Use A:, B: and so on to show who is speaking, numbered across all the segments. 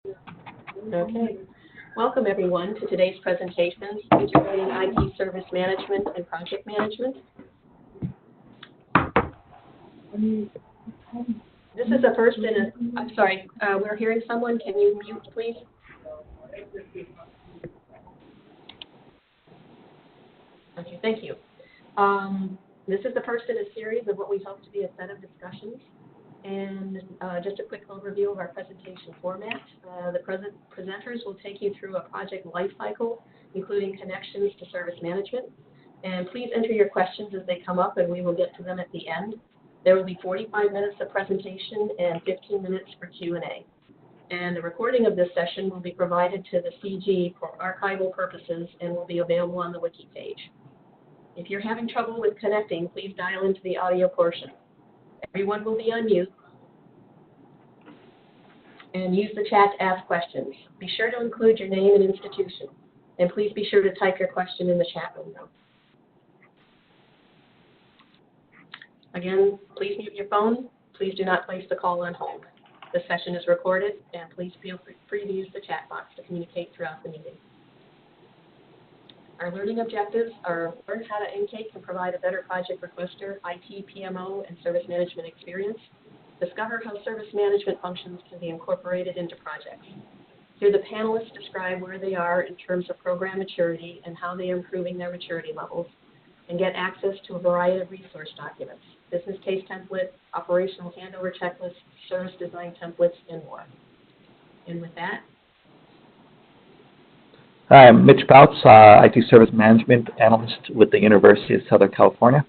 A: Okay. Welcome, everyone, to today's presentation, Integrating IT Service Management and Project Management. This is a first in a, I'm sorry, we're hearing someone. Can you mute, please? Okay, thank you. This is the first in a series of what we hope to be a set of discussions. And just a quick overview of our presentation format. The presenters will take you through a project lifecycle, including connections to service management. And please enter your questions as they come up, and we will get to them at the end. There will be 45 minutes of presentation and 15 minutes for Q&A. And the recording of this session will be provided to the CG for archival purposes and will be available on the wiki page. If you're having trouble with connecting, please dial into the audio portion. Everyone will be on mute. And use the chat to ask questions. Be sure to include your name and institution. And please be sure to type your question in the chat window. Again, please mute your phone. Please do not place the call on hold. This session is recorded, and please feel free to use the chat box to communicate throughout the meeting. Our learning objectives are learn how to IKey can provide a better project requester, IT, PMO, and service management experience. Discover how service management functions can be incorporated into projects. Hear the panelists describe where they are in terms of program maturity and how they are improving their maturity levels, and get access to a variety of resource documents, business case template, operational handover checklists, service design templates, and more. And with that,
B: Hi, I'm Mitch Bouts, IT Service Management Analyst with the University of Southern California.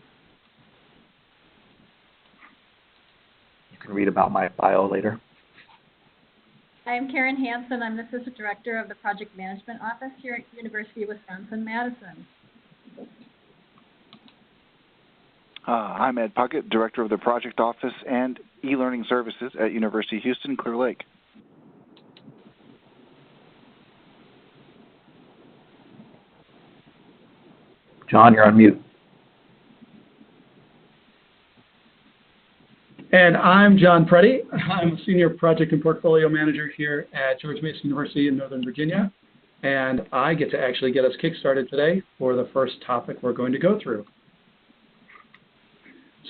B: You can read about my bio later.
C: I'm Karen Hansen. I'm the Assistant Director of the Project Management Office here at University of Wisconsin-Madison.
D: I'm Ed Puckett, Director of the Project Office and E-Learning Services at University of Houston, Clear Lake.
B: John, you're on mute.
E: And I'm John Preddy. I'm a Senior Project and Portfolio Manager here at George Mason University in Northern Virginia. And I get to actually get us kickstarted today for the first topic we're going to go through.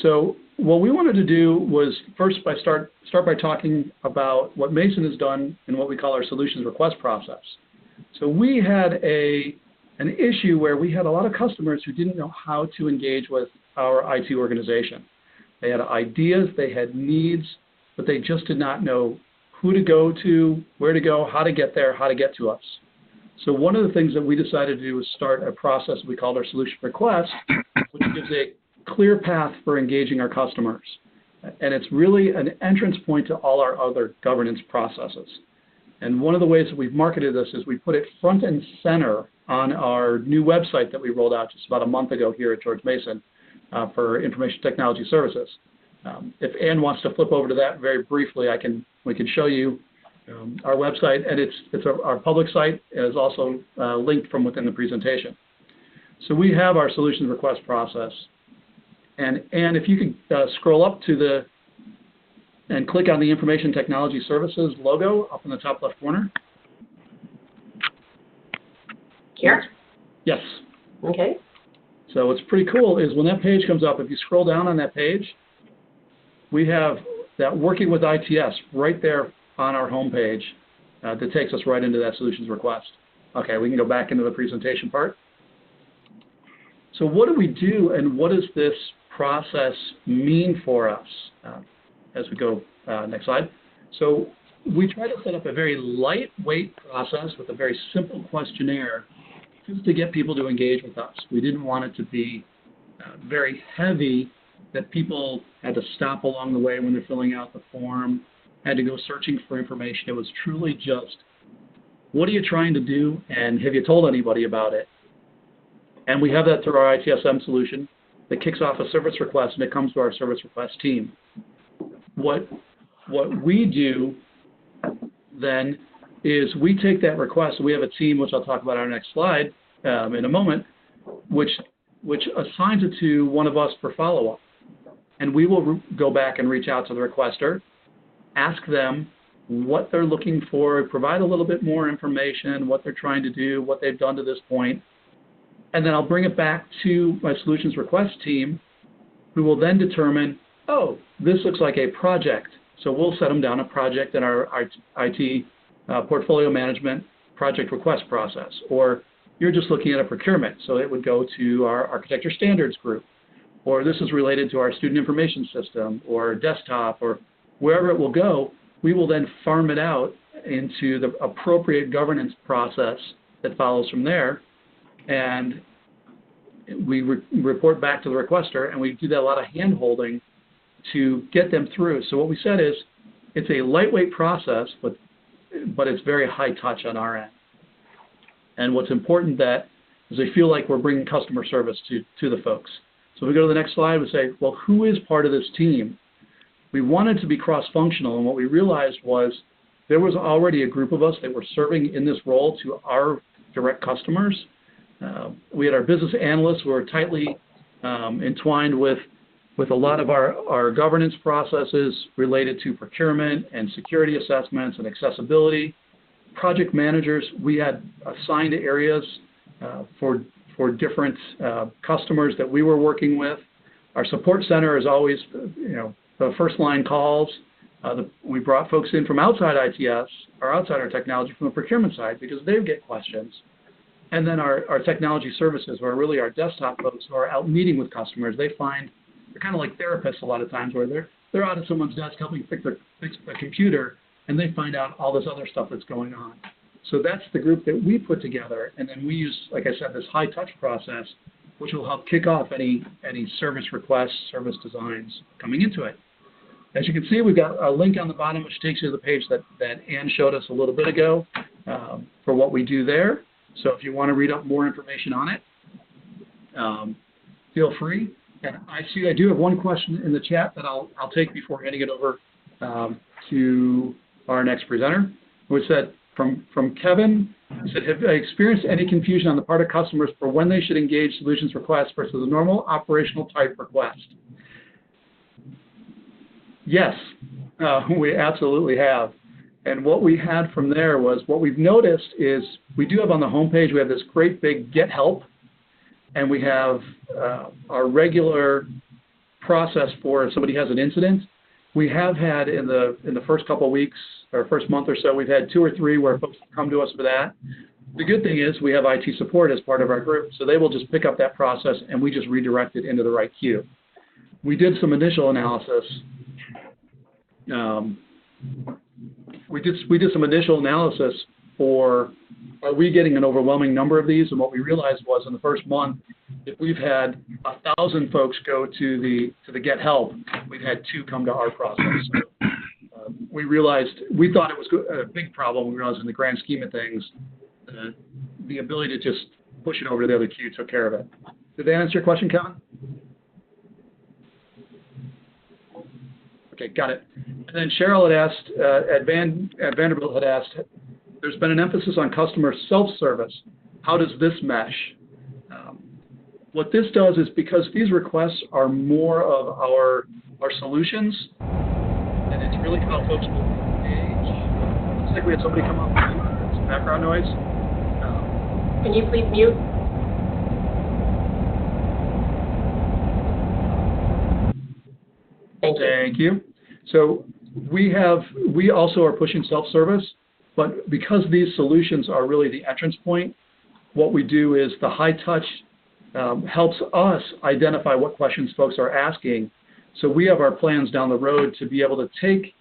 E: So what we wanted to do was first start by talking about what Mason has done in what we call our solutions request process. So we had an issue where we had a lot of customers who didn't know how to engage with our IT organization. They had ideas, they had needs, but they just did not know who to go to, where to go, how to get there, how to get to us. So one of the things that we decided to do was start a process we called our solution request, which gives a clear path for engaging our customers. And it's really an entrance point to all our other governance processes. And one of the ways that we've marketed this is we put it front and center on our new website that we rolled out just about a month ago here at George Mason for Information Technology Services. If Ann wants to flip over to that very briefly, we can show you our website, and our public site is also linked from within the presentation. So we have our solutions request process, and if you could scroll up to and click on the Information Technology Services logo up in the top left corner.
A: here?
E: Yes.
A: Okay.
E: So what's pretty cool is when that page comes up, if you scroll down on that page, we have that working with ITS right there on our home page that takes us right into that solutions request. Okay, we can go back into the presentation part. So what do we do, and what does this process mean for us? As we go, next slide. So we try to set up a very lightweight process with a very simple questionnaire just to get people to engage with us. We didn't want it to be very heavy, that people had to stop along the way when they're filling out the form, had to go searching for information. It was truly just, what are you trying to do, and have you told anybody about it? And we have that through our ITSM solution that kicks off a service request, and it comes to our service request team. What we do then is we take that request. We have a team, which I'll talk about on our next slide in a moment, which assigns it to one of us for follow-up. And we will go back and reach out to the requester, ask them what they're looking for, provide a little bit more information, what they're trying to do, what they've done to this point, and then I'll bring it back to my solutions request team, who will then determine, oh, this looks like a project. So we'll set them down a project in our IT portfolio management project request process. Or you're just looking at a procurement, so it would go to our architecture standards group. Or this is related to our student information system or desktop or wherever it will go. We will then farm it out into the appropriate governance process that follows from there. And we report back to the requester, and we do that a lot of hand-holding to get them through. So what we said is it's a lightweight process, but it's very high touch on our end. And what's important that is they feel like we're bringing customer service to the folks. So if we go to the next slide, we say, well, who is part of this team? We wanted to be cross-functional, and what we realized was there was already a group of us that were serving in this role to our direct customers. We had our business analysts who were tightly entwined with a lot of our governance processes related to procurement and security assessments and accessibility. Project managers, we had assigned areas for different customers that we were working with. Our support center is always, the first line calls. We brought folks in from outside ITS or outside our technology from the procurement side because they get questions. And then our technology services, where really our desktop folks who are out meeting with customers, they're kind of like therapists a lot of times, where they're out at someone's desk helping fix a computer, and they find out all this other stuff that's going on. So that's the group that we put together, and then we use, like I said, this high touch process, which will help kick off any service requests, service designs coming into it. As you can see, we've got a link on the bottom which takes you to the page that Ann showed us a little bit ago for what we do there. So if you want to read up more information on it, feel free. And I see I do have one question in the chat that I'll take before handing it over to our next presenter, which said from Kevin, he said, have I experienced any confusion on the part of customers for when they should engage solutions requests versus a normal operational type request? Yes, we absolutely have. And what we had from there was, what we've noticed is we do have on the homepage, we have this great big get help, and we have our regular process for if somebody has an incident. We have had in the first couple of weeks or first month or so, we've had 2 or 3 where folks come to us for that. The good thing is we have IT support as part of our group, so they will just pick up that process and we just redirect it into the right queue. We did some initial analysis. We did some initial analysis for, are we getting an overwhelming number of these? And what we realized was in the first month, if we've had 1,000 folks go to the get help, we've had 2 come to our process. So, we thought it was a big problem. We realized in the grand scheme of things, the ability to just push it over to the other queue took care of it. Did that answer your question, Kevin? Okay, got it. And then Cheryl had asked, at Vanderbilt had asked, there's been an emphasis on customer self-service. How does this mesh? What this does is, because these requests are more of our solutions, and it's really how folks will engage. Looks like we had somebody come up with some background noise.
A: Can you please mute? Thank you.
E: Thank you. So we also are pushing self-service, but because these solutions are really the entrance point, what we do is the high touch helps us identify what questions folks are asking. So we have our plans down the road to be able to take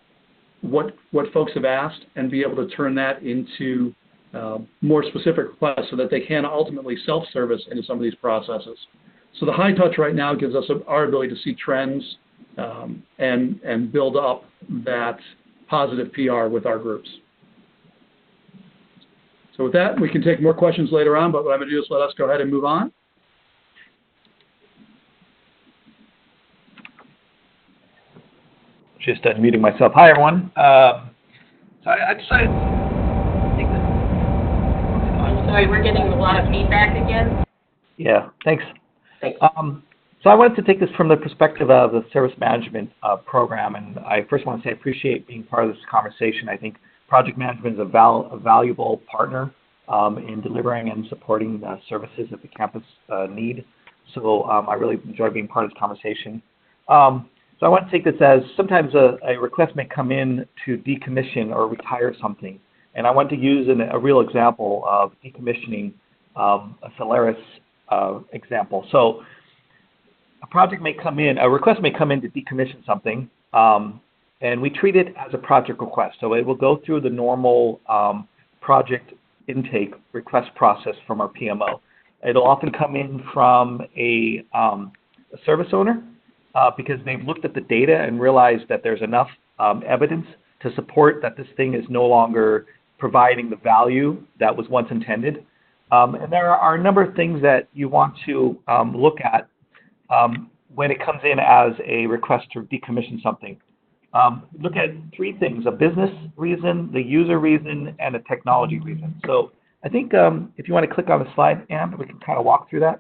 E: what folks have asked and be able to turn that into more specific requests so that they can ultimately self-service into some of these processes. So the high touch right now gives us our ability to see trends and build up that positive PR with our groups. So with that, we can take more questions later on, but what I'm going to do is let us go ahead and move on.
B: Just unmuting myself. Hi, everyone. So I decided to take this.
A: I'm sorry, we're getting a lot of feedback again.
B: Yeah, thanks.
A: Thanks.
B: So I wanted to take this from the perspective of the service management program, and I first want to say I appreciate being part of this conversation. I think project management is a valuable partner in delivering and supporting services that the campus need. So I really enjoy being part of this conversation. So I want to take this as sometimes a request may come in to decommission or retire something. And I want to use a real example of decommissioning a Solaris example. So a project may come in, a request may come in to decommission something, and we treat it as a project request. So it will go through the normal project intake request process from our PMO. It'll often come in from a service owner because they've looked at the data and realized that there's enough evidence to support that this thing is no longer providing the value that was once intended. And there are a number of things that you want to look at when it comes in as a request to decommission something. Look at three things: a business reason, the user reason, and a technology reason. So I think if you want to click on the slide, Anne, we can kind of walk through that.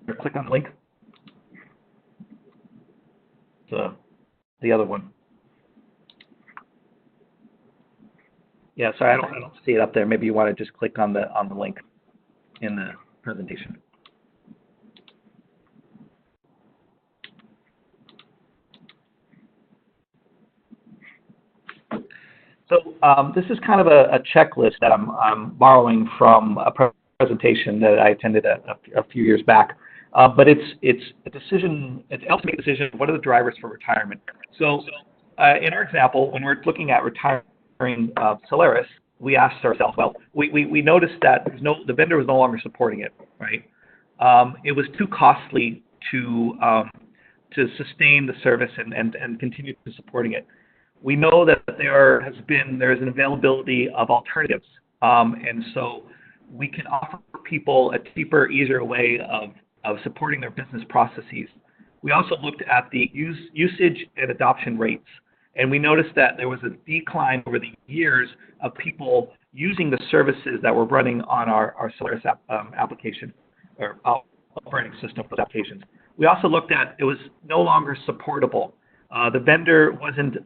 B: Or click on the link. So the other one. Yeah, sorry, I don't see it up there. Maybe you want to just click on the link in the presentation. So this is kind of a checklist that I'm borrowing from a presentation that I attended a few years back. But it's a decision. It helps make a decision. What are the drivers for retirement? So in our example, when we're looking at retiring Solaris, we asked ourselves, well, we noticed that the vendor was no longer supporting it, right? It was too costly to sustain the service and continue to supporting it. We know that there is an availability of alternatives, and so we can offer people a cheaper, easier way of supporting their business processes. We also looked at the usage and adoption rates, and we noticed that there was a decline over the years of people using the services that were running on our Solaris application or operating system for applications. We also looked at it was no longer supportable. The vendor wasn't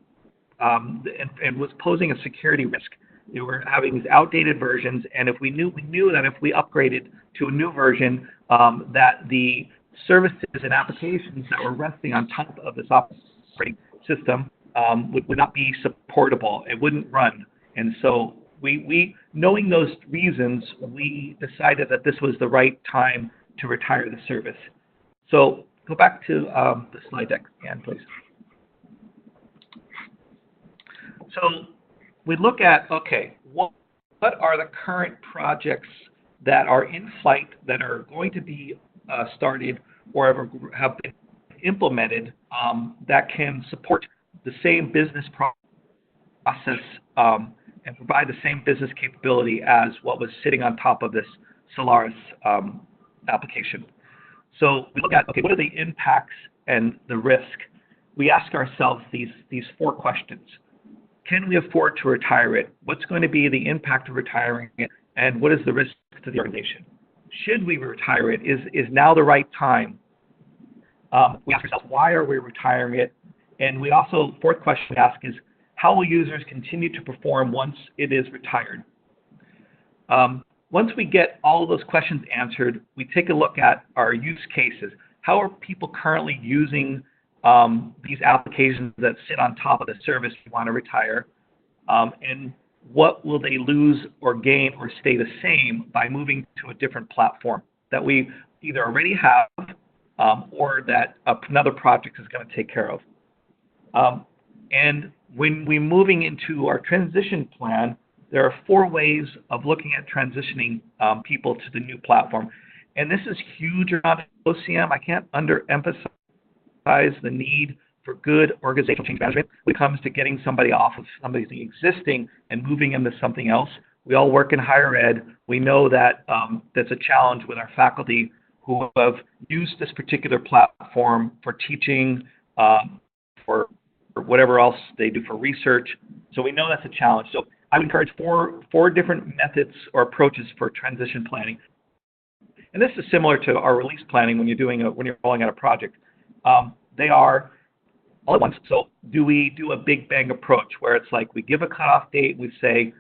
B: and was posing a security risk. They were having these outdated versions, and we knew that if we upgraded to a new version, that the services and applications that were resting on top of this operating system would not be supportable. It wouldn't run. And so we knowing those reasons, we decided that this was the right time to retire the service. So go back to the slide deck, Anne, please. So we look at, okay, what are the current projects that are in flight that are going to be started or have been implemented that can support the same business process and provide the same business capability as what was sitting on top of this Solaris application. So we look at, okay, what are the impacts and the risk? We ask ourselves these four questions. Can we afford to retire it? What's going to be the impact of retiring it? And what is the risk to the organization? Should we retire it? Is now the right time? We ask ourselves, why are we retiring it? And we also, fourth question we ask is, how will users continue to perform once it is retired? Once we get all of those questions answered, we take a look at our use cases. How are people currently using these applications that sit on top of the service we want to retire? And what will they lose or gain or stay the same by moving to a different platform that we either already have or that another project is going to take care of? And when we're moving into our transition plan, there are four ways of looking at transitioning people to the new platform. And this is huge around OCM. I can't underemphasize the need for good organizational change management when it comes to getting somebody off of somebody's existing and moving them to something else. We all work in higher ed. We know that that's a challenge with our faculty who have used this particular platform for teaching, for whatever else they do for research. So we know that's a challenge. So I would encourage four different methods or approaches for transition planning. and this is similar to our release planning when you're rolling out a project. They are all at once. So do we do a big bang approach where it's like we give a cutoff date, we say,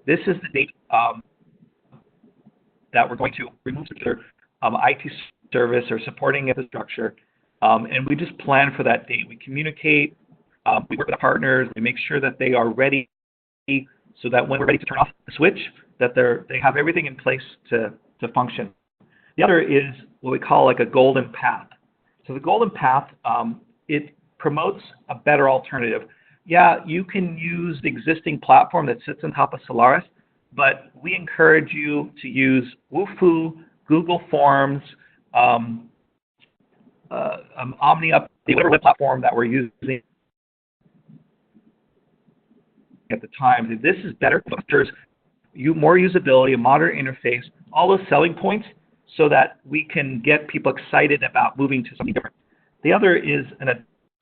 B: this is the date that we're going to remove the IT service or supporting infrastructure, and we just plan for that date. We communicate, we work with our partners, we make sure that they are ready so that when we're ready to turn off the switch, that they have everything in place to function. The other is what we call like a golden path. So the golden path, it promotes a better alternative. Yeah, you can use the existing platform that sits on top of Solaris, but we encourage you to use Wufoo, Google Forms, Omni Update, whatever web platform that we're using at the time. This is better, features more usability, a modern interface, all those selling points so that we can get people excited about moving to something different. The other is an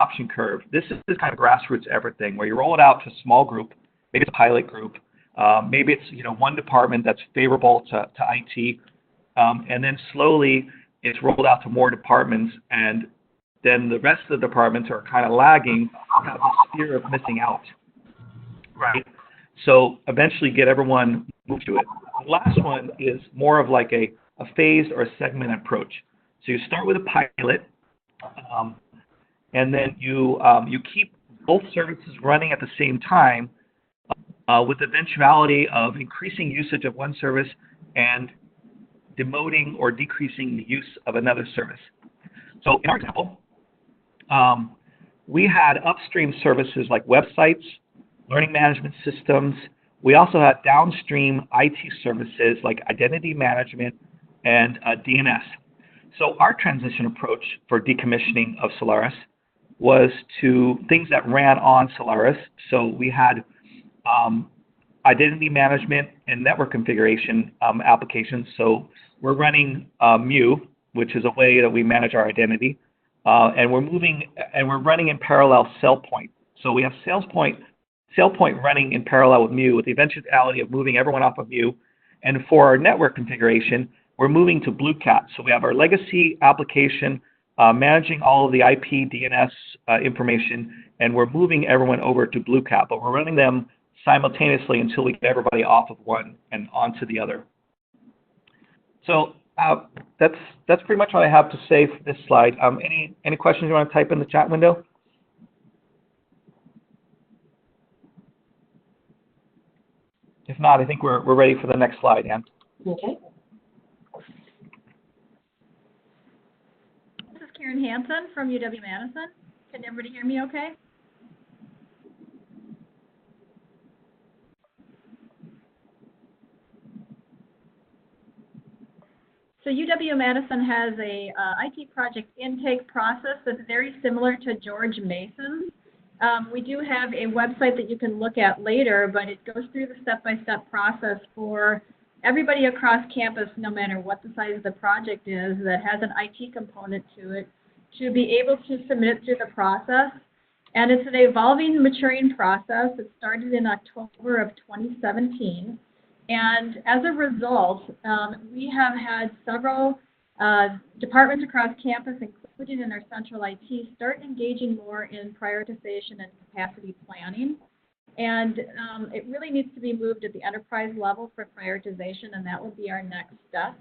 B: adoption curve. This is kind of grassroots everything where you roll it out to a small group, maybe it's a pilot group, maybe it's one department that's favorable to IT, and then slowly it's rolled out to more departments, and then the rest of the departments are kind of lagging, have this fear of missing out, right? So eventually get everyone moved to it. The last one is more of like a phased or a segment approach. So you start with a pilot, and then you keep both services running at the same time with the eventuality of increasing usage of one service and demoting or decreasing the use of another service. So in our example, we had upstream services like websites, learning management systems. We also had downstream IT services like identity management and DNS. So our transition approach for decommissioning of Solaris was to things that ran on Solaris. So we had identity management and network configuration applications. So we're running Mu, which is a way that we manage our identity, and we're running in parallel SailPoint. So we have SailPoint running in parallel with Mu with the eventuality of moving everyone off of Mu. And for our network configuration, we're moving to BlueCat. So we have our legacy application managing all of the IP DNS information, and we're moving everyone over to BlueCat, but we're running them simultaneously until we get everybody off of one and onto the other. So that's pretty much what I have to say for this slide. Any questions you want to type in the chat window? If not, I think we're ready for the next slide, Ann.
A: Okay.
C: This is Karen Hansen from UW-Madison. Can everybody hear me okay? So UW-Madison has a IT project intake process that's very similar to George Mason's. We do have a website that you can look at later, but it goes through the step-by-step process for everybody across campus, no matter what the size of the project is, that has an IT component to it, to be able to submit through the process. And it's an evolving, maturing process. It started in October of 2017. And as a result, we have had several departments across campus, including in our central IT, start engaging more in prioritization and capacity planning. And it really needs to be moved at the enterprise level for prioritization, and that will be our next step.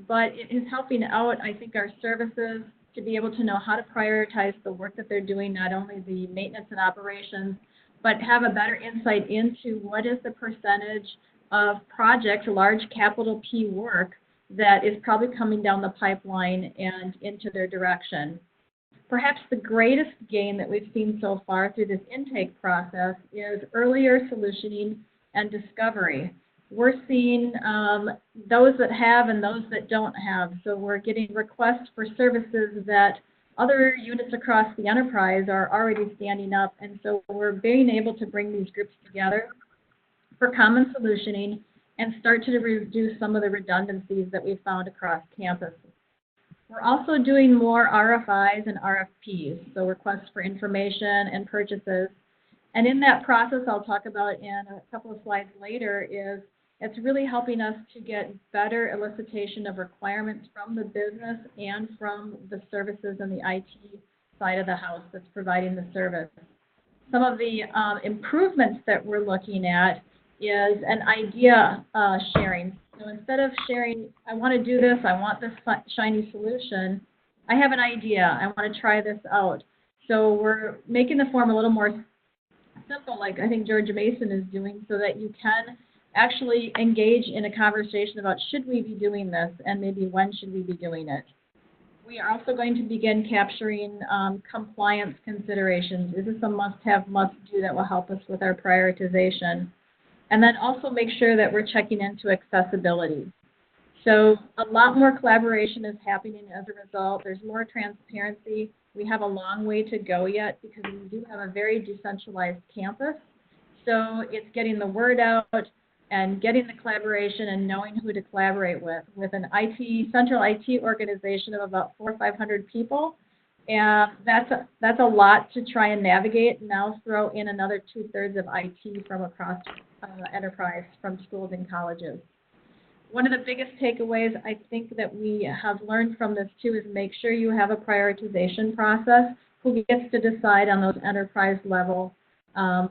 C: But it is helping out, I think, our services to be able to know how to prioritize the work that they're doing, not only the maintenance and operations, but have a better insight into what is the percentage of projects, large capital P work, that is probably coming down the pipeline and into their direction. Perhaps the greatest gain that we've seen so far through this intake process is earlier solutioning and discovery. We're seeing those that have and those that don't have. So we're getting requests for services that other units across the enterprise are already standing up. And so we're being able to bring these groups together for common solutioning and start to reduce some of the redundancies that we've found across campus. We're also doing more RFIs and RFPs, so requests for information and purchases. And in that process, I'll talk about in a couple of slides later, is It's really helping us to get better elicitation of requirements from the business and from the services and the IT side of the house that's providing the service. Some of the improvements that we're looking at is an idea sharing. So instead of sharing, I want to do this, I want this shiny solution, I have an idea, I want to try this out. So we're making the form a little more simple, like I think George Mason is doing, so that you can actually engage in a conversation about should we be doing this and maybe when should we be doing it. We are also going to begin capturing compliance considerations. Is this a must-have, must-do that will help us with our prioritization? And then also make sure that we're checking into accessibility. So a lot more collaboration is happening as a result. There's more transparency. We have a long way to go yet because we do have a very decentralized campus. So it's getting the word out and getting the collaboration and knowing who to collaborate with an central IT organization of about 400 or 500 people. And that's a lot to try and navigate. Now throw in another 2/3 of IT from across enterprise, from schools and colleges. One of the biggest takeaways I think that we have learned from this too is make sure you have a prioritization process. Who gets to decide on those enterprise level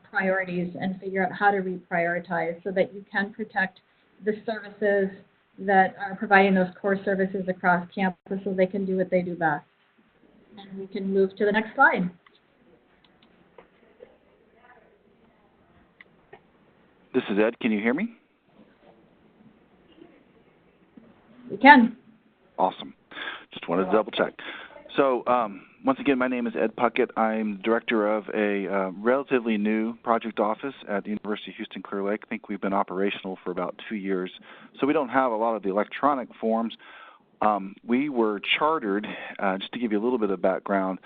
C: priorities and figure out how to reprioritize so that you can protect the services that are providing those core services across campus so they can do what they do best. And we can move to the next slide.
D: This is Ed. Can you hear me?
C: We can.
D: Awesome. Just wanted to double check. So once again, my name is Ed Puckett. I'm director of a relatively new project office at the University of Houston Clear Lake. I think we've been operational for about 2 years. So we don't have a lot of the electronic forms. We were chartered, just to give you a little bit of background,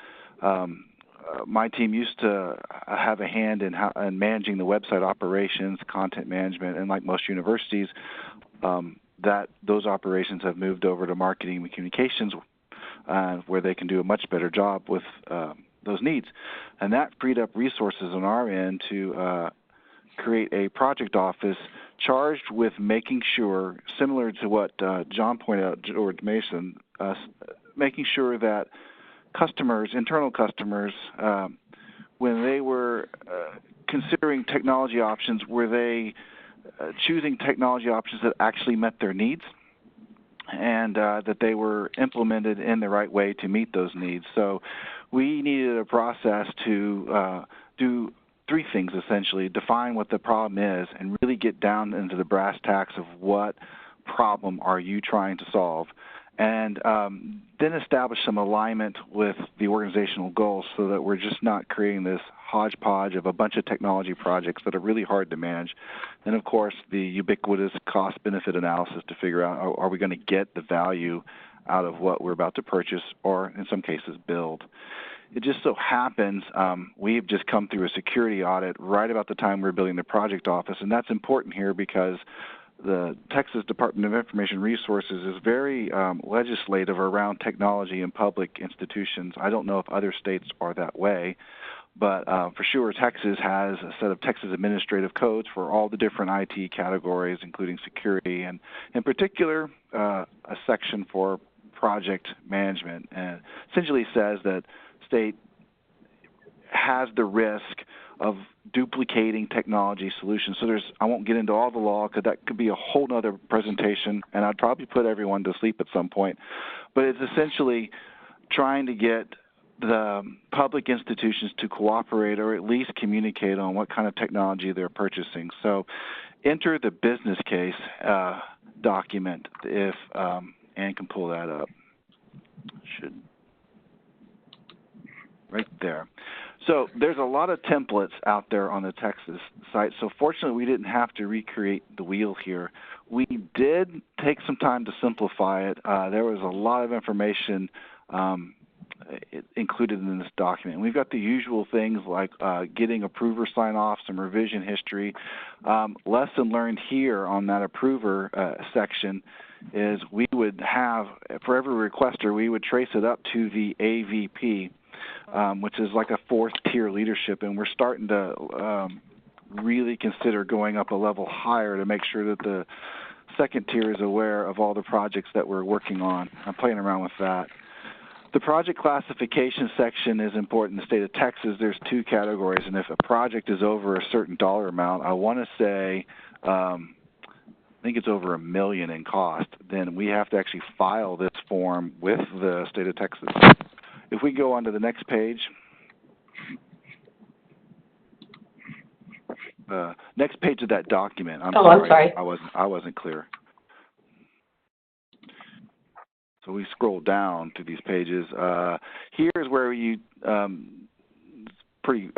D: my team used to have a hand in managing the website operations, content management, and like most universities, those operations have moved over to marketing and communications, where they can do a much better job with those needs. And that freed up resources on our end to create a project office charged with making sure, similar to what John pointed out, George Mason, making sure that customers, internal customers, when they were considering technology options, were they choosing technology options that actually met their needs, and that they were implemented in the right way to meet those needs. So we needed a process to do 3 things, essentially: define what the problem is and really get down into the brass tacks of what problem are you trying to solve, and then establish some alignment with the organizational goals so that we're just not creating this hodgepodge of a bunch of technology projects that are really hard to manage. And, of course, the ubiquitous cost-benefit analysis to figure out, are we going to get the value out of what we're about to purchase or, in some cases, build. It just so happens we've just come through a security audit right about the time we were building the project office, and that's important here because the Texas Department of Information Resources is very legislative around technology in public institutions. I don't know if other states are that way, but for sure Texas has a set of Texas administrative codes for all the different IT categories, including security, and in particular a section for project management, and essentially says that state has the risk of duplicating technology solutions. So I won't get into all the law because that could be a whole other presentation, and I'd probably put everyone to sleep at some point. But it's essentially trying to get the public institutions to cooperate or at least communicate on what kind of technology they're purchasing. So enter the business case document if Ann can pull that up. Right there. So there's a lot of templates out there on the Texas site. So fortunately, we didn't have to recreate the wheel here. We did take some time to simplify it. There was a lot of information included in this document. We've got the usual things like getting approver sign-off, some revision history. Lesson learned here on that approver section is we would have, for every requester, we would trace it up to the AVP, which is like a 4th tier leadership, and we're starting to really consider going up a level higher to make sure that the second tier is aware of all the projects that we're working on. I'm playing around with that. The project classification section is important. In the state of Texas, there's 2 categories, and if a project is over a certain dollar amount, I want to say, I think it's over $1 million in cost, then we have to actually file this form with the state of Texas. If we go on to the next page, next page of that document. I'm sorry. I wasn't clear. So we scroll down to these pages. Here's where you pretty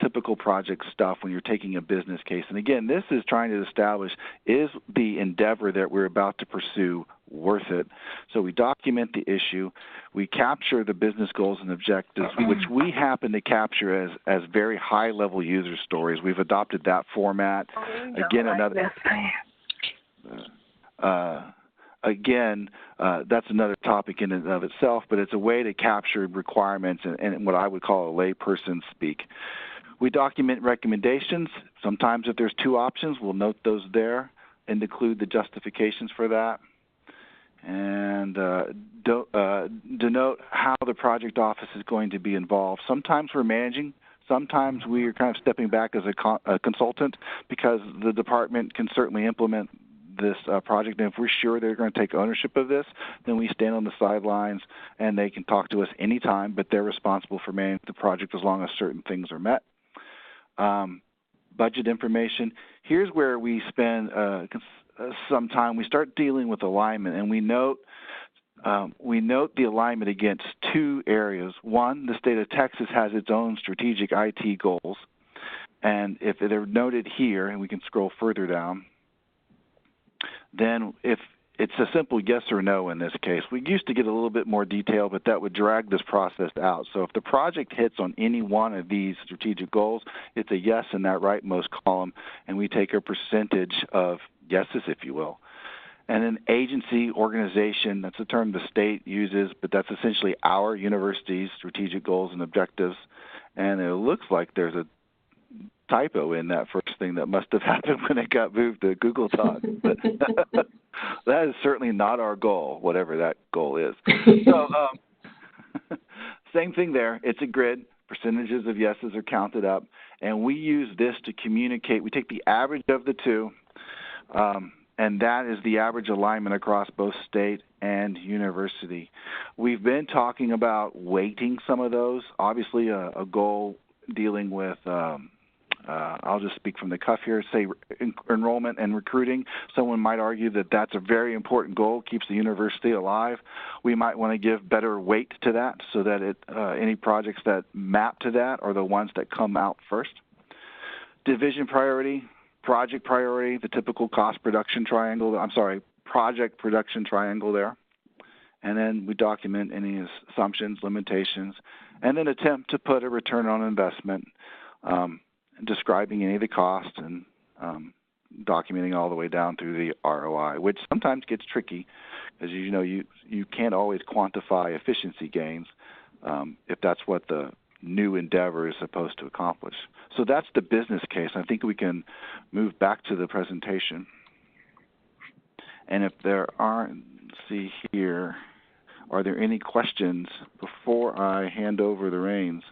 D: typical project stuff when you're taking a business case. And again, this is trying to establish, is the endeavor that we're about to pursue worth it? So we document the issue. We capture the business goals and objectives, which we happen to capture as very high-level user stories. We've adopted that format. Again, that's another topic in and of itself, but it's a way to capture requirements and what I would call a layperson speak. We document recommendations. Sometimes if there's 2 options, we'll note those there and include the justifications for that. And denote how the project office is going to be involved. Sometimes we're managing. Sometimes we are kind of stepping back as a consultant because the department can certainly implement this project, and if we're sure they're going to take ownership of this, then we stand on the sidelines and they can talk to us anytime, but they're responsible for managing the project as long as certain things are met. Budget information. Here's where we spend some time. We start dealing with alignment, and we note the alignment against 2 areas. One, the state of Texas has its own strategic IT goals, and if they're noted here, and we can scroll further down, then if it's a simple yes or no in this case. We used to get a little bit more detail, but that would drag this process out. So if the project hits on any one of these strategic goals, it's a yes in that rightmost column, and we take a percentage of yeses, if you will. And then agency, organization, that's a term the state uses, but that's essentially our university's strategic goals and objectives. And it looks like there's a typo in that first thing that must have happened when it got moved to Google Doc. But that is certainly not our goal, whatever that goal is. So same thing there. It's a grid. Percentages of yeses are counted up. And we use this to communicate. We take the average of the 2, and that is the average alignment across both state and university. We've been talking about weighting some of those. Obviously, a goal dealing with I'll just speak from the cuff here, say enrollment and recruiting. Someone might argue that that's a very important goal, keeps the university alive. We might want to give better weight to that so that any projects that map to that are the ones that come out first. Division priority, project priority, the typical cost production triangle, project production triangle there. And then we document any assumptions, limitations, and then attempt to put a return on investment, describing any of the costs and documenting all the way down through the ROI, which sometimes gets tricky, as you know, you can't always quantify efficiency gains if that's what the new endeavor is supposed to accomplish. So that's the business case. I think we can move back to the presentation. And if there aren't, see here, are there any questions before I hand over the reins?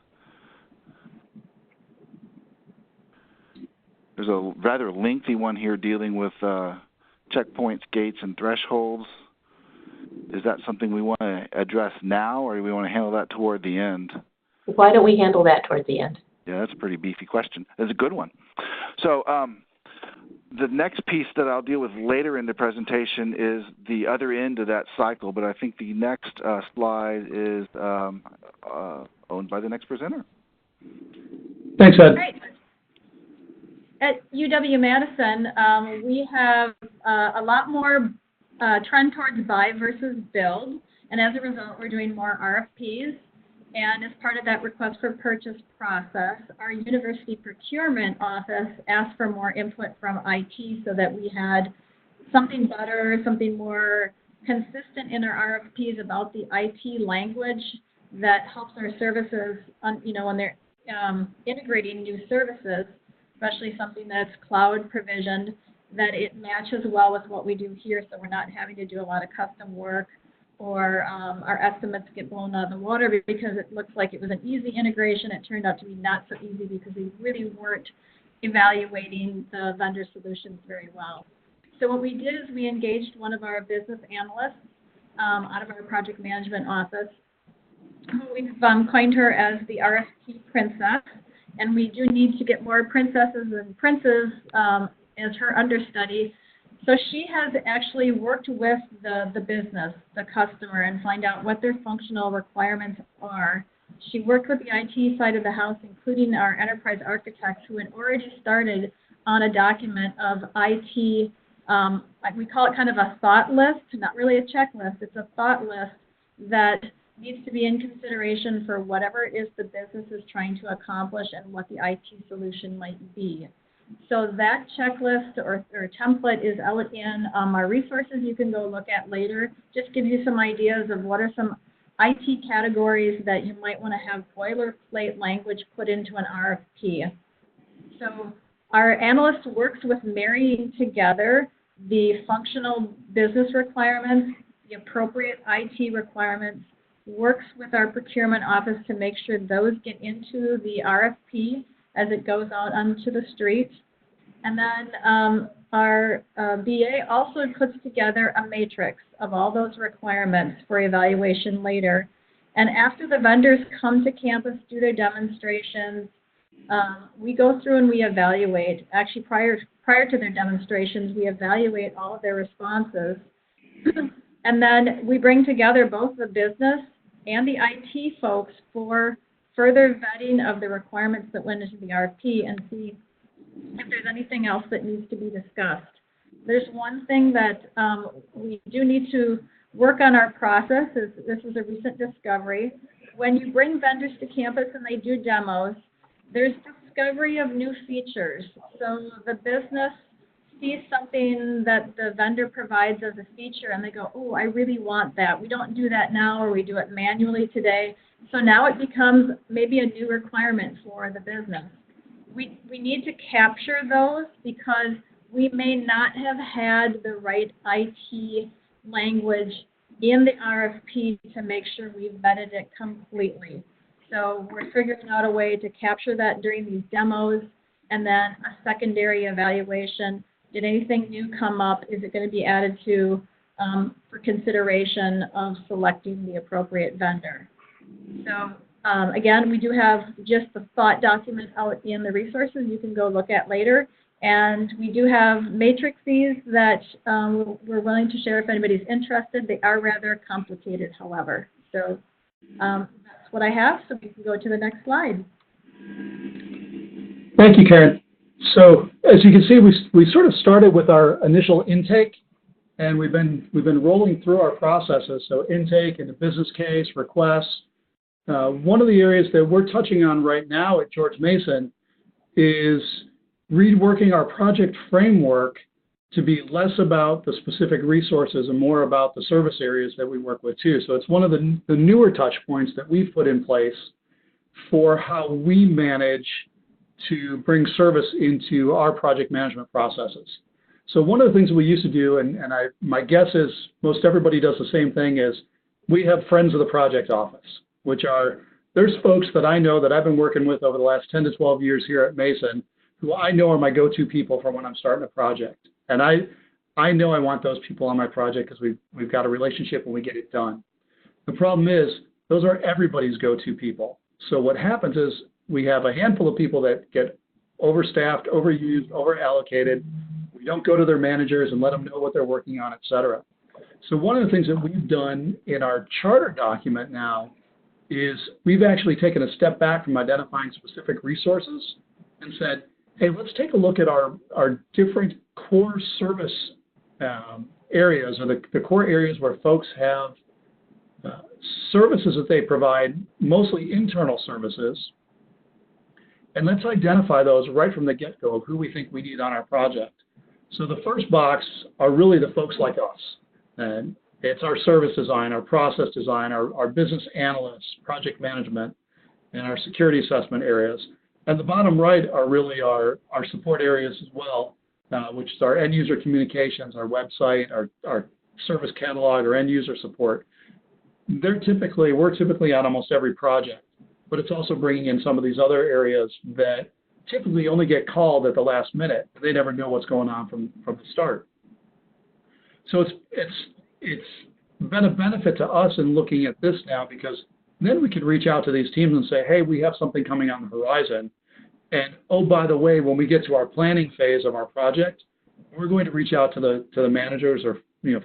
D: There's a rather lengthy one here dealing with checkpoints, gates, and thresholds. Is that something we want to address now, or do we want to handle that toward the end?
A: Why don't we handle that toward the end?
D: Yeah, that's a pretty beefy question. That's a good one. So the next piece that I'll deal with later in the presentation is the other end of that cycle, but I think the next slide is owned by the next presenter.
E: Thanks, Ed.
C: Great. At UW-Madison, we have a lot more trend towards buy versus build, and as a result, we're doing more RFPs. And as part of that request for purchase process, our university procurement office asked for more input from IT so that we had something better, something more consistent in our RFPs about the IT language that helps our services, when they're integrating new services, especially something that's cloud provisioned, that it matches well with what we do here, so we're not having to do a lot of custom work, or our estimates get blown out of the water because it looks like it was an easy integration. It turned out to be not so easy because we really weren't evaluating the vendor solutions very well. So what we did is we engaged one of our business analysts out of our project management office. We've coined her as the RFP princess, and we do need to get more princesses and princes as her understudy. So she has actually worked with the business, the customer, and find out what their functional requirements are. She worked with the IT side of the house, including our enterprise architects, who had already started on a document of IT. We call it kind of a thought list, not really a checklist. It's a thought list that needs to be in consideration for whatever it is the business is trying to accomplish and what the IT solution might be. So that checklist or template is out in our resources you can go look at later. Just gives you some ideas of what are some IT categories that you might want to have boilerplate language put into an RFP. So our analyst works with marrying together the functional business requirements, the appropriate IT requirements, works with our procurement office to make sure those get into the RFP as it goes out onto the street. And then our BA also puts together a matrix of all those requirements for evaluation later. And after the vendors come to campus, do their demonstrations, we go through and we evaluate. Actually, prior to their demonstrations, we evaluate all of their responses. And then we bring together both the business and the IT folks for further vetting of the requirements that went into the RFP and see if there's anything else that needs to be discussed. There's one thing that we do need to work on our process. This is a recent discovery. When you bring vendors to campus and they do demos, there's discovery of new features. So the business sees something that the vendor provides as a feature and they go, oh, I really want that. We don't do that now, or we do it manually today. So now it becomes maybe a new requirement for the business. We need to capture those because we may not have had the right IT language in the RFP to make sure we've vetted it completely. So we're figuring out a way to capture that during these demos, and then a secondary evaluation. Did anything new come up? Is it going to be added to for consideration of selecting the appropriate vendor? So again, we do have just the thought document out in the resources you can go look at later. And we do have matrices that we're willing to share if anybody's interested. They are rather complicated, however. So that's what I have, so we can go to the next slide.
E: Thank you, Karen. So as you can see, we sort of started with our initial intake, and we've been rolling through our processes. So intake and the business case, requests. One of the areas that we're touching on right now at George Mason is reworking our project framework to be less about the specific resources and more about the service areas that we work with too. So it's one of the newer touch points that we've put in place for how we manage to bring service into our project management processes. So one of the things we used to do, and my guess is most everybody does the same thing, is we have friends of the project office, which are, there's folks that I know that I've been working with over the last 10 to 12 years here at Mason, who I know are my go-to people for when I'm starting a project. And I know I want those people on my project because we've got a relationship and we get it done. The problem is those are everybody's go-to people. So what happens is we have a handful of people that get overstaffed, overused, overallocated. We don't go to their managers and let them know what they're working on, et cetera. So one of the things that we've done in our charter document now is we've actually taken a step back from identifying specific resources and said, hey, let's take a look at our different core service areas, or the core areas where folks have services that they provide, mostly internal services, and let's identify those right from the get-go of who we think we need on our project. So the first box are really the folks like us. And it's our service design, our process design, our business analysts, project management, and our security assessment areas. And the bottom right are really our support areas as well, which is our end user communications, our website, our service catalog, or end user support. We're typically on almost every project, but it's also bringing in some of these other areas that typically only get called at the last minute. They never know what's going on from the start. So it's been a benefit to us in looking at this now, because then we can reach out to these teams and say, hey, we have something coming on the horizon. And oh, by the way, when we get to our planning phase of our project, we're going to reach out to the managers or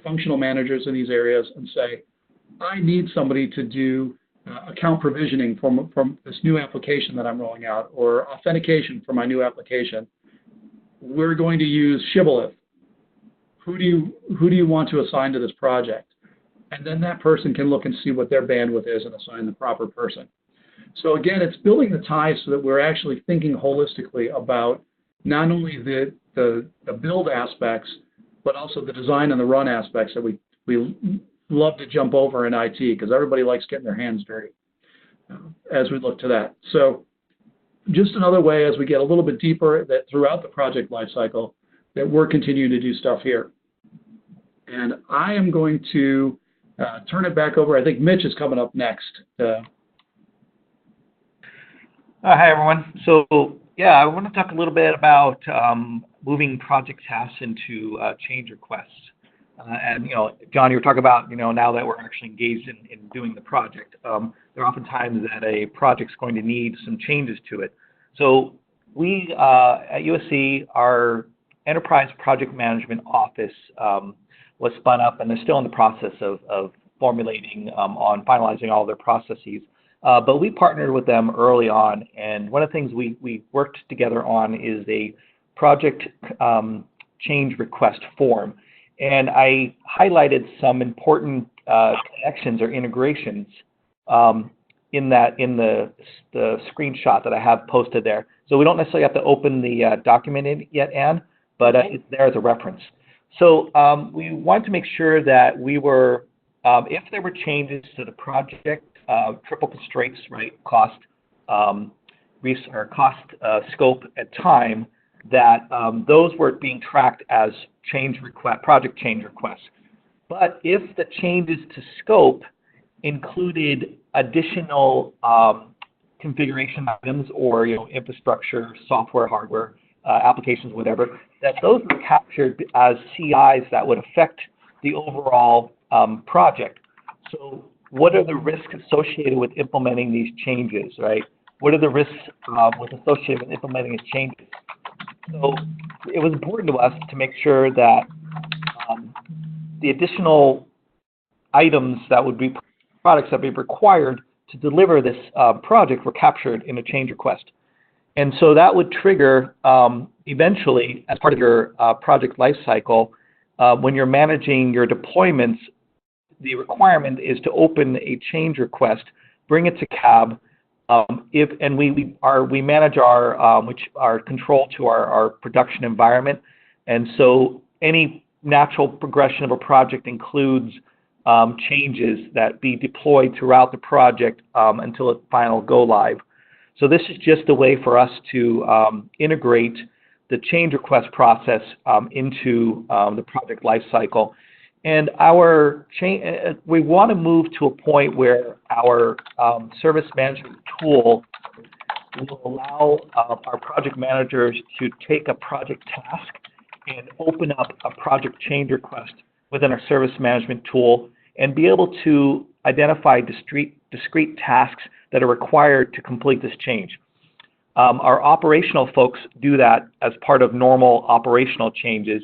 E: functional managers in these areas and say, I need somebody to do account provisioning from this new application that I'm rolling out, or authentication for my new application. We're going to use Shibboleth. Who do you want to assign to this project? And then that person can look and see what their bandwidth is and assign the proper person. So again, it's building the ties so that we're actually thinking holistically about not only the build aspects, but also the design and the run aspects that we love to jump over in IT, because everybody likes getting their hands dirty as we look to that. So just another way, as we get a little bit deeper, that throughout the project lifecycle, that we're continuing to do stuff here. And I am going to turn it back over. I think Mitch is coming up next.
B: Hi, everyone. So, yeah, I want to talk a little bit about moving project tasks into change requests. And, John, you were talking about, now that we're actually engaged in doing the project, there are often times that a project's going to need some changes to it. So we, at USC, our Enterprise Project Management Office was spun up, and they're still in the process of formulating on finalizing all their processes. But we partnered with them early on, and one of the things we worked together on is a project change request form. And I highlighted some important connections or integrations in the screenshot that I have posted there. So we don't necessarily have to open the document yet, Anne, but it's there as a reference. So we wanted to make sure that we were, if there were changes to the project, triple constraints, right, cost, scope, and time, that those were being tracked as project change requests. But if the changes to scope included additional configuration items or infrastructure, software, hardware, applications, whatever, that those were captured as CIs that would affect the overall project. So what are the risks associated with implementing these changes, right? What are the risks associated with implementing these changes? So it was important to us to make sure that the additional items that would be products that would be required to deliver this project were captured in a change request. And so that would trigger eventually, as part of your project lifecycle, when you're managing your deployments, the requirement is to open a change request, bring it to CAB, and we manage our control to our production environment, and so any natural progression of a project includes changes that be deployed throughout the project until its final go live. So this is just a way for us to integrate the change request process into the project lifecycle. And we want to move to a point where our service management tool will allow our project managers to take a project task and open up a project change request within our service management tool and be able to identify discrete tasks that are required to complete this change. Our operational folks do that as part of normal operational changes,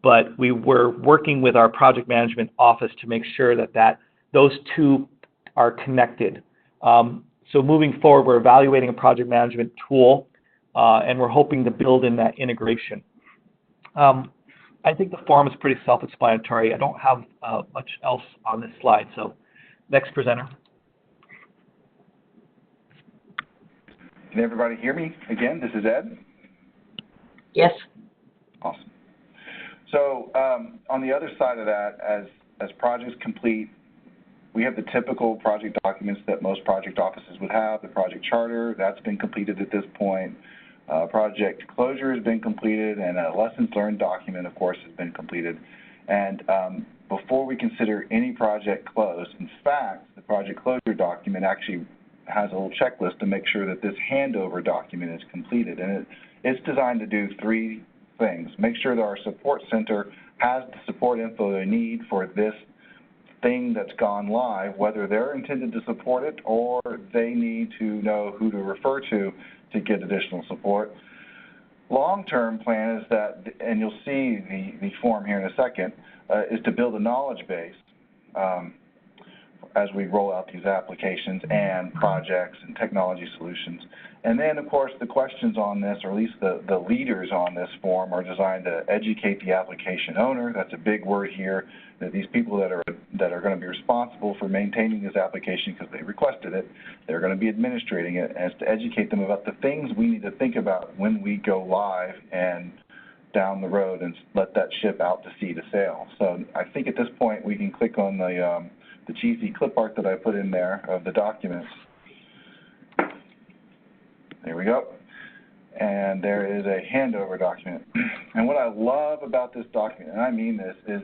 B: but we were working with our project management office to make sure that those two are connected. So moving forward, we're evaluating a project management tool, and we're hoping to build in that integration. I think the form is pretty self-explanatory. I don't have much else on this slide, so next presenter.
D: Can everybody hear me again? This is Ed.
A: Yes.
D: Awesome. So on the other side of that, as projects complete, we have the typical project documents that most project offices would have. The project charter, that's been completed at this point. Project closure has been completed, and a lessons learned document, of course, has been completed. And before we consider any project closed, in fact, the project closure document actually has a little checklist to make sure that this handover document is completed. And it's designed to do three things. Make sure that our support center has the support info they need for this thing that's gone live, whether they're intended to support it or they need to know who to refer to get additional support. Long-term plan is that, and you'll see the form here in a second, is to build a knowledge base as we roll out these applications and projects and technology solutions. And then, of course, the questions on this, or at least the leaders on this form, are designed to educate the application owner. That's a big word here, that these people that are going to be responsible for maintaining this application because they requested it, they're going to be administrating it, as to educate them about the things we need to think about when we go live and down the road and let that ship out to sea to sail. So I think at this point we can click on the cheesy clip art that I put in there of the documents. There we go. And there is a handover document. And what I love about this document, and I mean this,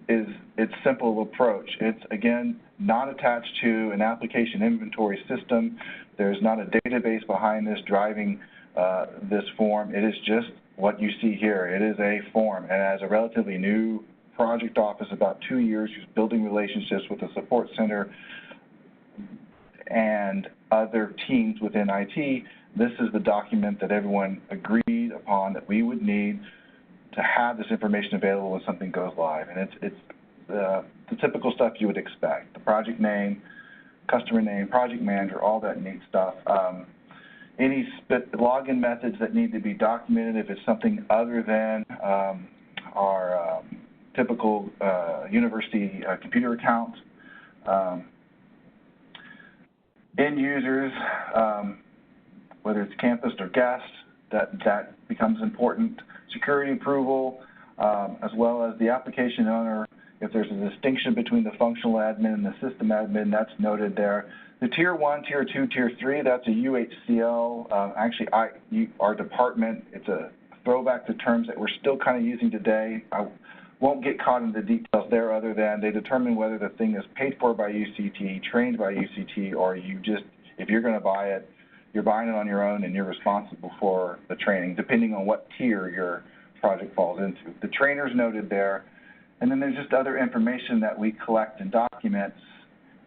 D: is its simple approach. It's, again, not attached to an application inventory system. There's not a database behind this driving this form. It is just what you see here. It is a form. And as a relatively new project office, about 2 years, who's building relationships with the support center and other teams within IT, this is the document that everyone agreed upon that we would need to have this information available when something goes live. And it's the typical stuff you would expect: the project name, customer name, project manager, all that neat stuff. Any login methods that need to be documented if it's something other than our typical university computer account. End users, whether it's campus or guest, that becomes important. Security approval, as well as the application owner. If there's a distinction between the functional admin and the system admin, that's noted there. The Tier 1, Tier 2, Tier 3, that's a UHCL. Actually, our department, it's a throwback to terms that we're still kind of using today. I won't get caught in the details there, other than they determine whether the thing is paid for by UCT, trained by UCT, or you just, if you're going to buy it, you're buying it on your own and you're responsible for the training, depending on what tier your project falls into. The trainer's noted there, and then there's just other information that we collect in documents,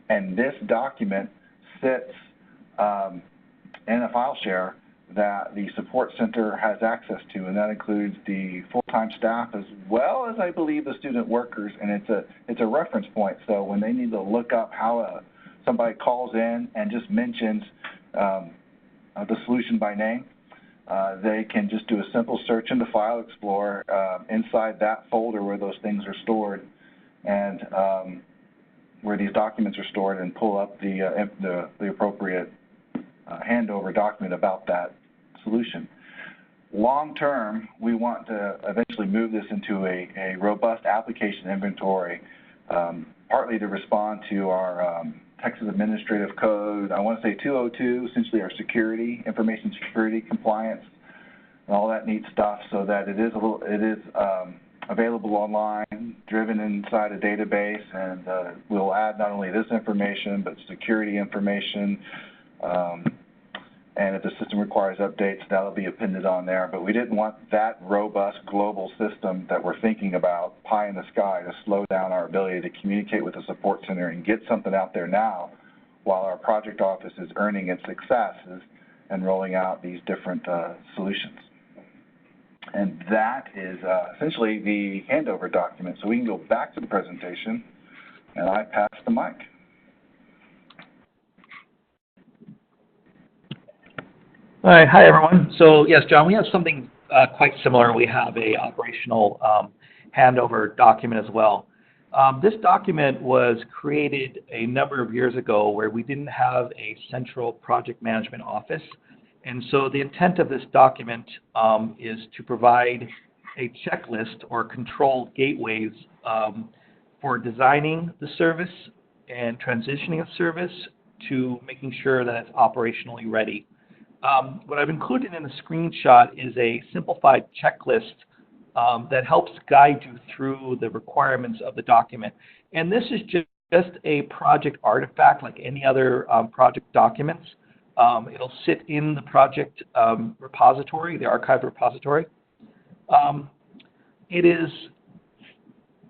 D: and this document sits in a file share that the support center has access to, and that includes the full-time staff as well as, I believe, the student workers, and it's a reference point. So when they need to look up how somebody calls in and just mentions the solution by name, they can just do a simple search in the File Explorer inside that folder where those things are stored, and where these documents are stored, and pull up the appropriate handover document about that solution. Long term, we want to eventually move this into a robust application inventory, partly to respond to our Texas Administrative Code, I want to say 202, essentially our security, information security compliance, and all that neat stuff, so that it is available online, driven inside a database, and we'll add not only this information, but security information, and if the system requires updates, that'll be appended on there. But we didn't want that robust global system that we're thinking about, pie in the sky, to slow down our ability to communicate with the support center and get something out there now, while our project office is earning its successes and rolling out these different solutions. And that is essentially the handover document. So we can go back to the presentation, and I pass the mic.
B: All right, hi everyone. So yes, John, we have something quite similar. We have a operational handover document as well. This document was created a number of years ago where we didn't have a central project management office. And so the intent of this document is to provide a checklist or control gateways for designing the service and transitioning a service to making sure that it's operationally ready. What I've included in the screenshot is a simplified checklist that helps guide you through the requirements of the document. And this is just a project artifact like any other project documents. It'll sit in the project repository, the archive repository.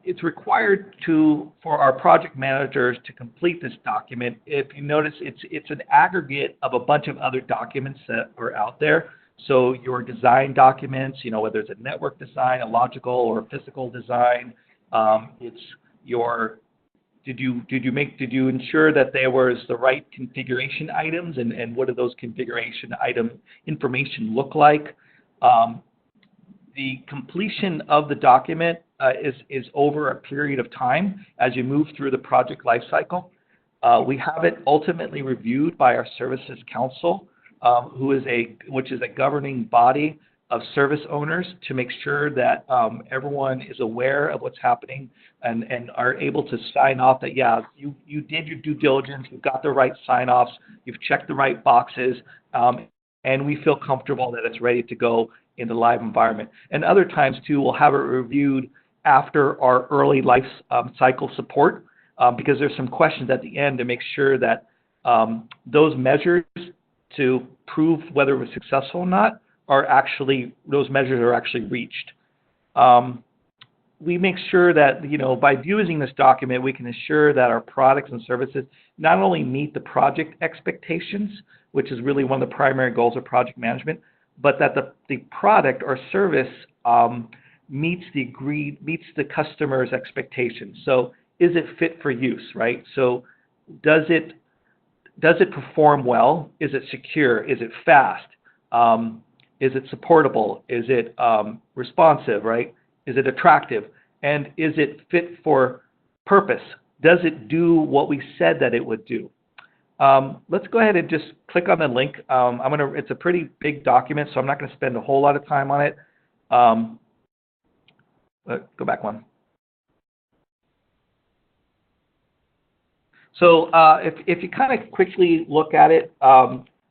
B: It's required for our project managers to complete this document. If you notice, it's an aggregate of a bunch of other documents that are out there. So your design documents, whether it's a network design, a logical or a physical design, it's your did you ensure that there was the right configuration items and what do those configuration item information look like? The completion of the document is over a period of time as you move through the project lifecycle. We have it ultimately reviewed by our Services Council, which is a governing body of service owners to make sure that everyone is aware of what's happening and are able to sign off that, yeah, you did your due diligence, you've got the right sign-offs, you've checked the right boxes, and we feel comfortable that it's ready to go in the live environment. And other times, too, we'll have it reviewed after our early life cycle support because there's some questions at the end to make sure that those measures to prove whether it was successful or not those measures are actually reached. We make sure that, by using this document, we can ensure that our products and services not only meet the project expectations, which is really one of the primary goals of project management, but that the product or service meets the customer's expectations. So is it fit for use, right? So does it perform well? Is it secure? Is it fast? Is it supportable? Is it responsive, right? Is it attractive? And is it fit for purpose? Does it do what we said that it would do? Let's go ahead and just click on the link. It's a pretty big document, so I'm not going to spend a whole lot of time on it. Go back one. So if you kind of quickly look at it,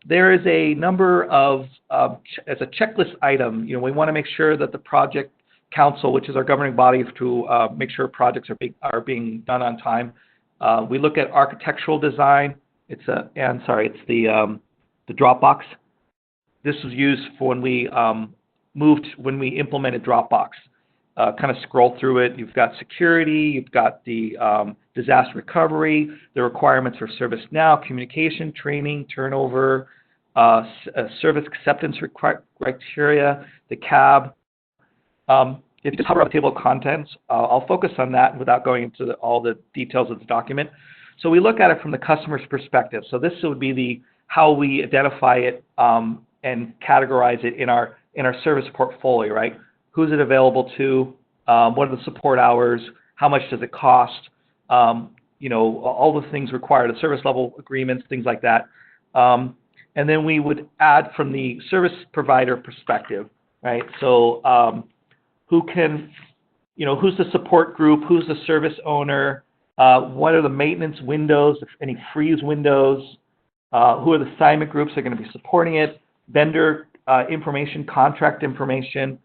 B: there is a number of, as a checklist item, we want to make sure that the project council, which is our governing body to make sure projects are being done on time. We look at architectural design. It's the Dropbox. This was used for when we implemented Dropbox. Kind of scroll through it. You've got security, you've got the disaster recovery, the requirements for ServiceNow, communication, training, turnover, service acceptance criteria, the CAB. If you just hover on the table of contents, I'll focus on that without going into all the details of the document. So we look at it from the customer's perspective. So this would be how we identify it and categorize it in our service portfolio, right? Who's it available to? What are the support hours? How much does it cost? All the things required, the service level agreements, things like that. And then we would add from the service provider perspective, right? So who's the support group? Who's the service owner? What are the maintenance windows, if any freeze windows? Who are the assignment groups that are going to be supporting it? Vendor information, contract information.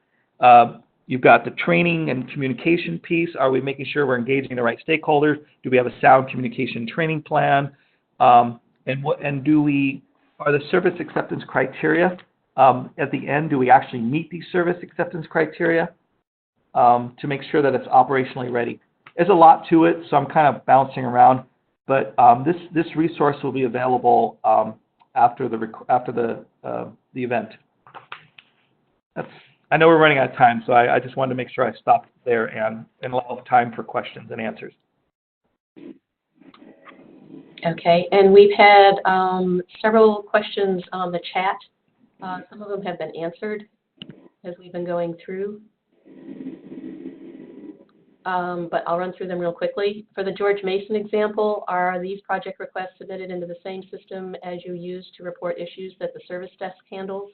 B: You've got the training and communication piece. Are we making sure we're engaging the right stakeholders? Do we have a sound communication training plan? Are the service acceptance criteria at the end? Do we actually meet these service acceptance criteria to make sure that it's operationally ready? There's a lot to it, so I'm kind of bouncing around. But this resource will be available after the event. I know we're running out of time, so I just wanted to make sure I stopped there and allow time for questions and answers.
A: Okay, and we've had several questions on the chat. Some of them have been answered as we've been going through. But I'll run through them real quickly. For the George Mason example, are these project requests submitted into the same system as you use to report issues that the service desk handles?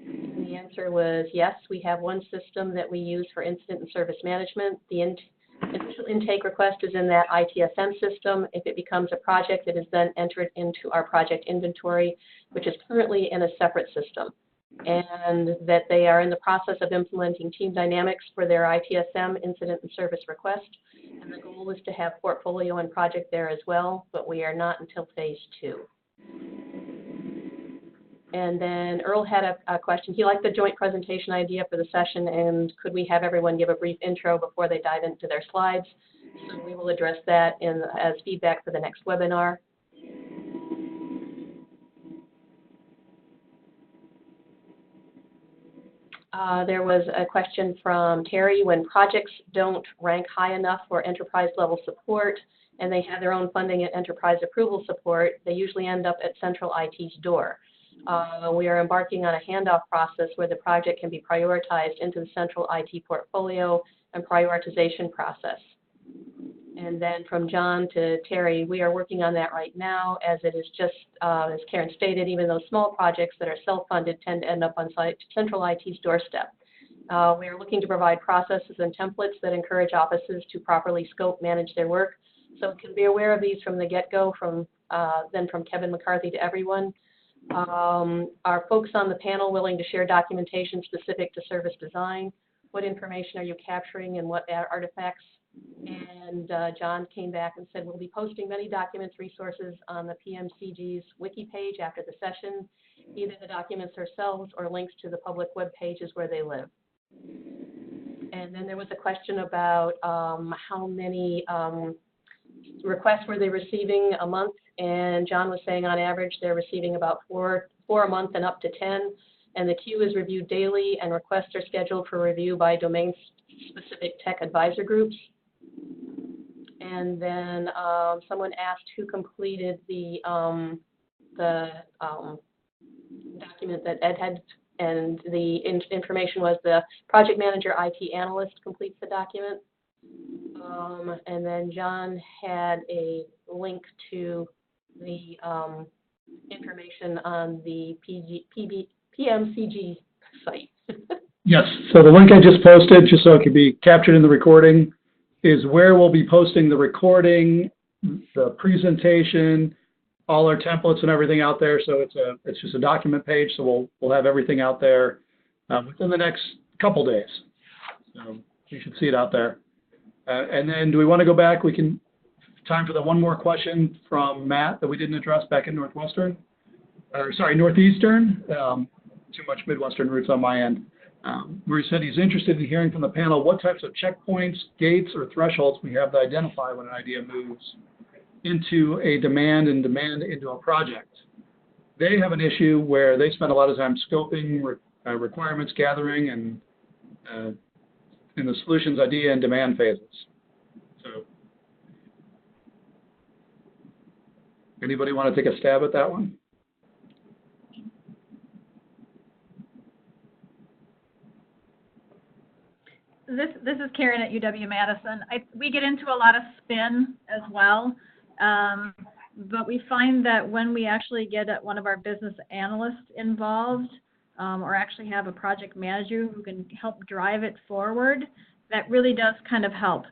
A: And the answer was yes. We have one system that we use for incident and service management. The Initial intake request is in that ITSM system. If it becomes a project, it is then entered into our project inventory, which is currently in a separate system. And that they are in the process of implementing Team Dynamics for their ITSM incident and service request. And the goal is to have portfolio and project there as well, but we are not until phase 2. And then Earl had a question. He liked the joint presentation idea for the session, and could we have everyone give a brief intro before they dive into their slides? So we will address that as feedback for the next webinar. There was a question from Terry. When projects don't rank high enough for enterprise level support and they have their own funding and enterprise approval support, they usually end up at central IT's door. We are embarking on a handoff process where the project can be prioritized into the central IT portfolio and prioritization process. And then from John to Terry, we are working on that right now, as it is just, as Karen stated, even those small projects that are self-funded tend to end up on central IT's doorstep. We are looking to provide processes and templates that encourage offices to properly scope, manage their work. So we can be aware of these from the get-go, then from Kevin McCarthy to everyone. Are folks on the panel willing to share documentation specific to service design? What information are you capturing and what artifacts? And John came back and said, we'll be posting many documents, resources on the PMCG's wiki page after the session, either the documents themselves or links to the public web pages where they live. And then there was a question about how many requests were they receiving a month, and John was saying on average they're receiving about four a month and up to 10, and the queue is reviewed daily, and requests are scheduled for review by domain-specific tech advisor groups. And then someone asked who completed the document that Ed had, and the information was the project manager IT analyst completes the document. And then John had a link to the information on the PMCG site.
E: Yes, so the link I just posted, just so it could be captured in the recording, is where we'll be posting the recording, the presentation, all our templates and everything out there. So it's just a document page, so we'll have everything out there within the next couple days. So you should see it out there. And then do we want to go back? We can, time for the one more question from Matt that we didn't address back in Northwestern, or sorry, Northeastern. Too much Midwestern roots on my end. Where he said he's interested in hearing from the panel what types of checkpoints, gates, or thresholds we have to identify when an idea moves into a demand and demand into a project. They have an issue where they spend a lot of time scoping, requirements gathering, and in the solutions idea and demand phases. So, anybody want to take a stab at that one?
C: This is Karen at UW-Madison. We get into a lot of spin as well, but we find that when we actually get one of our business analysts involved, or actually have a project manager who can help drive it forward, that really does kind of help.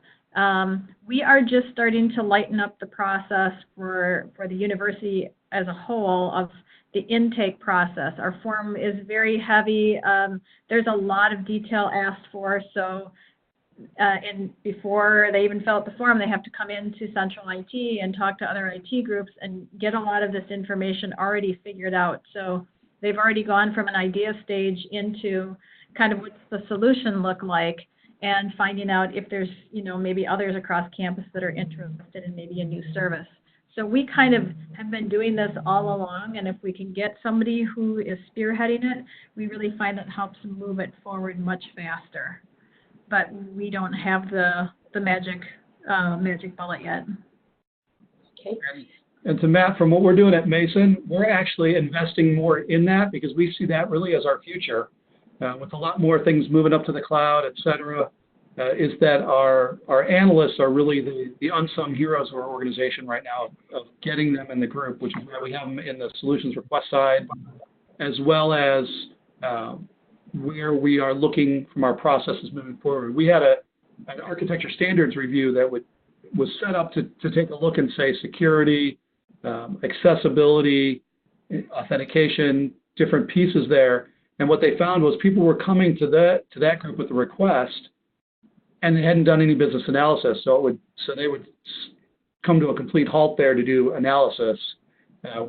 C: We are just starting to lighten up the process for the university as a whole of the intake process. Our form is very heavy. There's a lot of detail asked for, so and before they even fill out the form, they have to come into Central IT and talk to other IT groups and get a lot of this information already figured out. So they've already gone from an idea stage into kind of what's the solution look like, and finding out if there's, maybe others across campus that are interested in maybe a new service. So we kind of have been doing this all along, and if we can get somebody who is spearheading it, we really find that helps move it forward much faster. But we don't have the magic bullet yet.
A: Okay.
E: And to Matt, from what we're doing at Mason, we're actually investing more in that because we see that really as our future. With a lot more things moving up to the cloud, et cetera, is that our analysts are really the unsung heroes of our organization right now of getting them in the group, which is where we have them in the solutions request side, as well as where we are looking from our processes moving forward. We had an architecture standards review that was set up to take a look and say security, accessibility, authentication, different pieces there. And what they found was people were coming to that group with a request, and they hadn't done any business analysis. So they would come to a complete halt there to do analysis,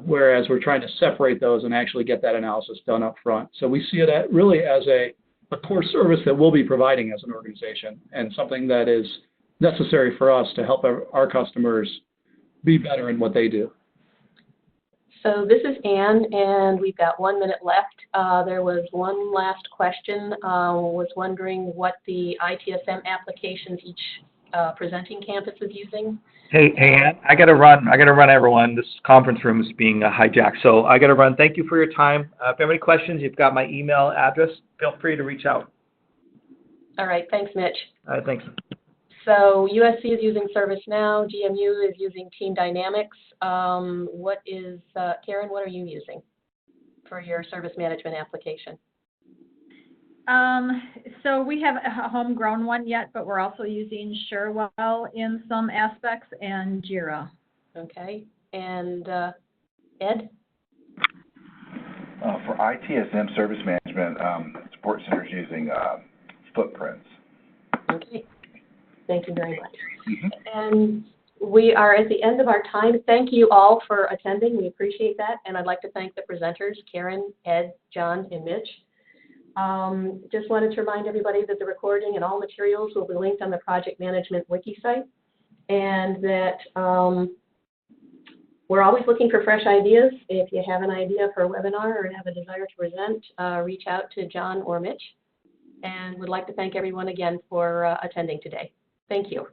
E: whereas we're trying to separate those and actually get that analysis done up front. So we see it really as a core service that we'll be providing as an organization, and something that is necessary for us to help our customers be better in what they do.
A: So this is Ann, and we've got 1 minute left. There was one last question. Was wondering what the ITSM applications each presenting campus is using.
B: Hey, Ann, I gotta run, everyone. This conference room is being hijacked, so I gotta run. Thank you for your time. If you have any questions, you've got my email address. Feel free to reach out.
A: All right, thanks, Mitch.
B: All right, thanks.
A: So USC is using ServiceNow, GMU is using Team Dynamics. Karen, what are you using for your service management application?
C: So we have a homegrown one yet, but we're also using Sherwell in some aspects and Jira.
A: Okay, and Ed?
D: For ITSM service management, Support Center is using Footprints.
A: Okay, thank you very much.
D: Mm-hmm.
A: And we are at the end of our time. Thank you all for attending. We appreciate that. And I'd like to thank the presenters, Karen, Ed, John, and Mitch. Just wanted to remind everybody that the recording and all materials will be linked on the Project Management Wiki site, and that we're always looking for fresh ideas. If you have an idea for a webinar or have a desire to present, reach out to John or Mitch. And would like to thank everyone again for attending today. Thank you.